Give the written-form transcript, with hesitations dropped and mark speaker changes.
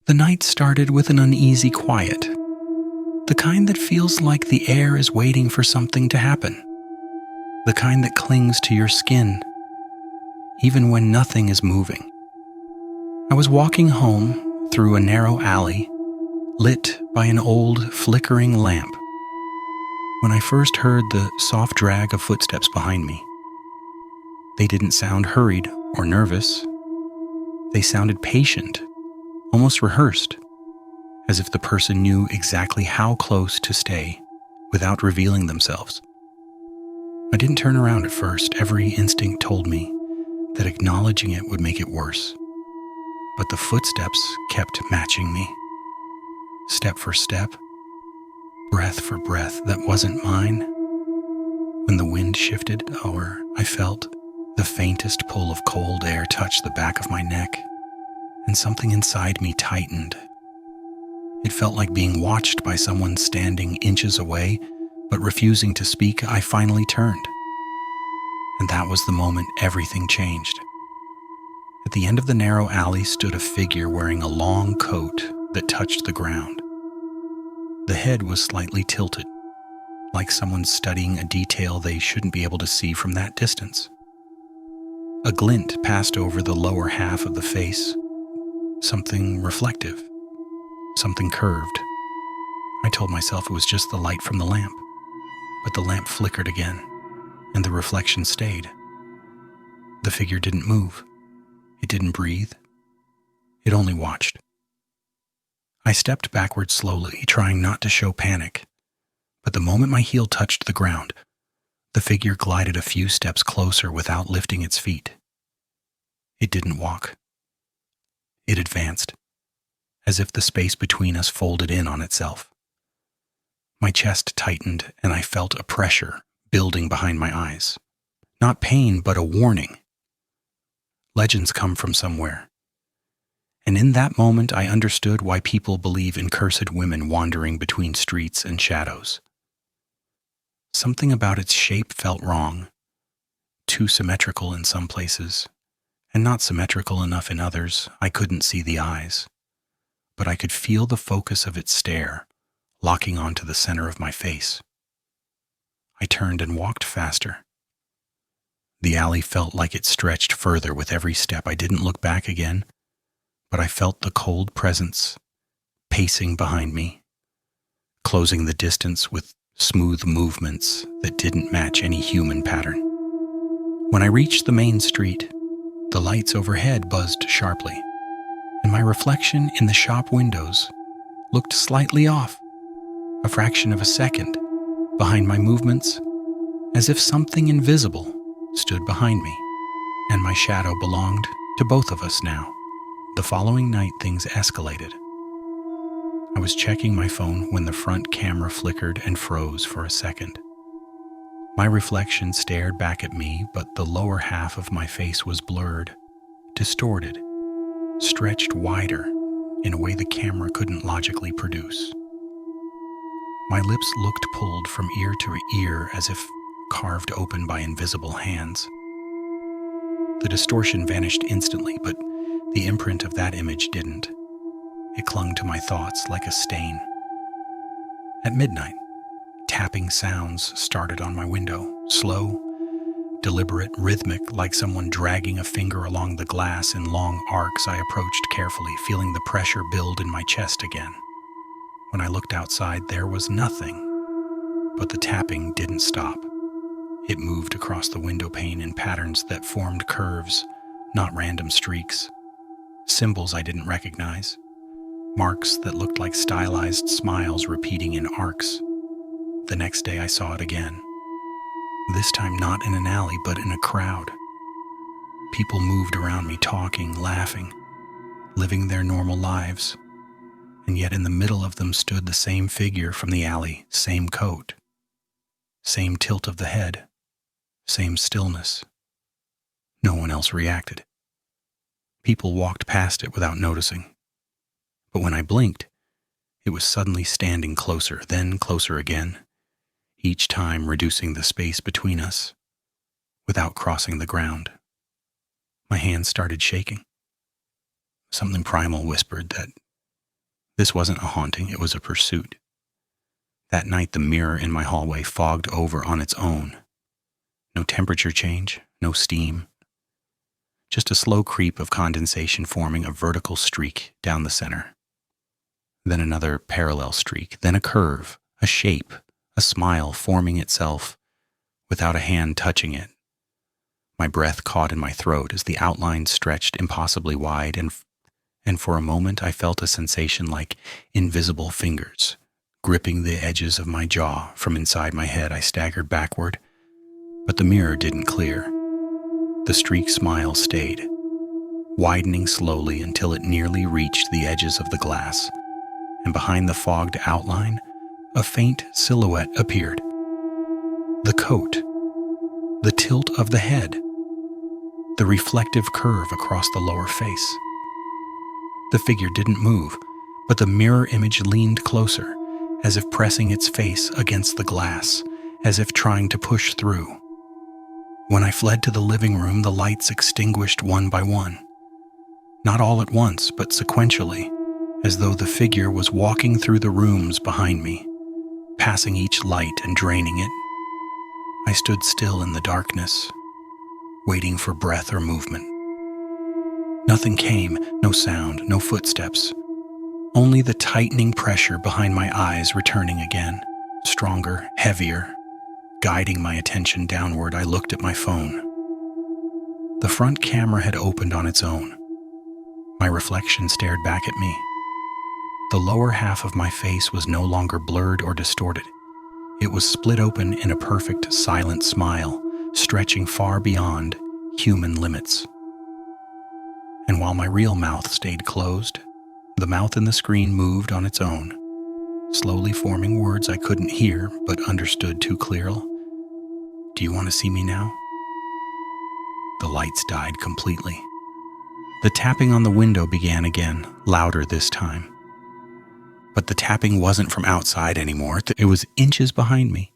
Speaker 1: The night started with an uneasy quiet, the kind that feels like the air is waiting for something to happen, the kind that clings to your skin, even when nothing is moving. I was walking home through a narrow alley, lit by an old, flickering lamp, when I first heard the soft drag of footsteps behind me. They didn't sound hurried or nervous. They sounded patient, almost rehearsed, as if the person knew exactly how close to stay without revealing themselves. I didn't turn around at first. Every instinct told me that acknowledging it would make it worse. But the footsteps kept matching me. Step for step, breath for breath that wasn't mine. When the wind shifted, or I felt the faintest pull of cold air touch the back of my neck, and something inside me tightened. It felt like being watched by someone standing inches away, but refusing to speak. I finally turned. And that was the moment everything changed. At the end of the narrow alley stood a figure wearing a long coat that touched the ground. The head was slightly tilted, like someone studying a detail they shouldn't be able to see from that distance. A glint passed over the lower half of the face, something reflective, something curved. I told myself it was just the light from the lamp, but the lamp flickered again, and the reflection stayed. The figure didn't move. It didn't breathe. It only watched. I stepped backward slowly, trying not to show panic, but the moment my heel touched the ground, the figure glided a few steps closer without lifting its feet. It didn't walk. It advanced, as if the space between us folded in on itself. My chest tightened, and I felt a pressure building behind my eyes. Not pain, but a warning. Legends come from somewhere. And in that moment, I understood why people believe in cursed women wandering between streets and shadows. Something about its shape felt wrong, too symmetrical in some places, and not symmetrical enough in others. I couldn't see the eyes, but I could feel the focus of its stare, locking onto the center of my face. I turned and walked faster. The alley felt like it stretched further with every step. I didn't look back again, but I felt the cold presence pacing behind me, closing the distance with smooth movements that didn't match any human pattern. When I reached the main street, the lights overhead buzzed sharply, and my reflection in the shop windows looked slightly off, a fraction of a second, behind my movements, as if something invisible stood behind me, and my shadow belonged to both of us now. The following night, things escalated. I was checking my phone when the front camera flickered and froze for a second. My reflection stared back at me, but the lower half of my face was blurred, distorted, stretched wider in a way the camera couldn't logically produce. My lips looked pulled from ear to ear as if carved open by invisible hands. The distortion vanished instantly, but the imprint of that image didn't. It clung to my thoughts like a stain. At midnight, tapping sounds started on my window, slow, deliberate, rhythmic, like someone dragging a finger along the glass in long arcs. I approached carefully, feeling the pressure build in my chest again. When I looked outside, there was nothing, but the tapping didn't stop. It moved across the window pane in patterns that formed curves, not random streaks. Symbols I didn't recognize. Marks that looked like stylized smiles repeating in arcs. The next day I saw it again. This time not in an alley, but in a crowd. People moved around me, talking, laughing, living their normal lives. And yet in the middle of them stood the same figure from the alley, same coat, same tilt of the head, same stillness. No one else reacted. People walked past it without noticing. But when I blinked, it was suddenly standing closer, then closer again, each time reducing the space between us, without crossing the ground. My hands started shaking. Something primal whispered that This wasn't a haunting, it was a pursuit. That night, the mirror in my hallway fogged over on its own. No temperature change, no steam. Just a slow creep of condensation forming a vertical streak down the center. Then another parallel streak, then a curve, a shape, a smile forming itself without a hand touching it. My breath caught in my throat as the outline stretched impossibly wide, and for a moment I felt a sensation like invisible fingers gripping the edges of my jaw. From inside my head, I staggered backward, but the mirror didn't clear. The streak smile stayed, widening slowly until it nearly reached the edges of the glass, and behind the fogged outline, a faint silhouette appeared. The coat, the tilt of the head, the reflective curve across the lower face. The figure didn't move, but the mirror image leaned closer, as if pressing its face against the glass, as if trying to push through. When I fled to the living room, the lights extinguished one by one. Not all at once, but sequentially, as though the figure was walking through the rooms behind me, passing each light and draining it. I stood still in the darkness, waiting for breath or movement. Nothing came, no sound, no footsteps. Only the tightening pressure behind my eyes returning again, stronger, heavier. Guiding my attention downward, I looked at my phone. The front camera had opened on its own. My reflection stared back at me. The lower half of my face was no longer blurred or distorted. It was split open in a perfect, silent smile, stretching far beyond human limits. And while my real mouth stayed closed, the mouth in the screen moved on its own, slowly forming words I couldn't hear but understood too clearly. Do you want to see me now? The lights died completely. The tapping on the window began again, louder this time. But the tapping wasn't from outside anymore. It was inches behind me,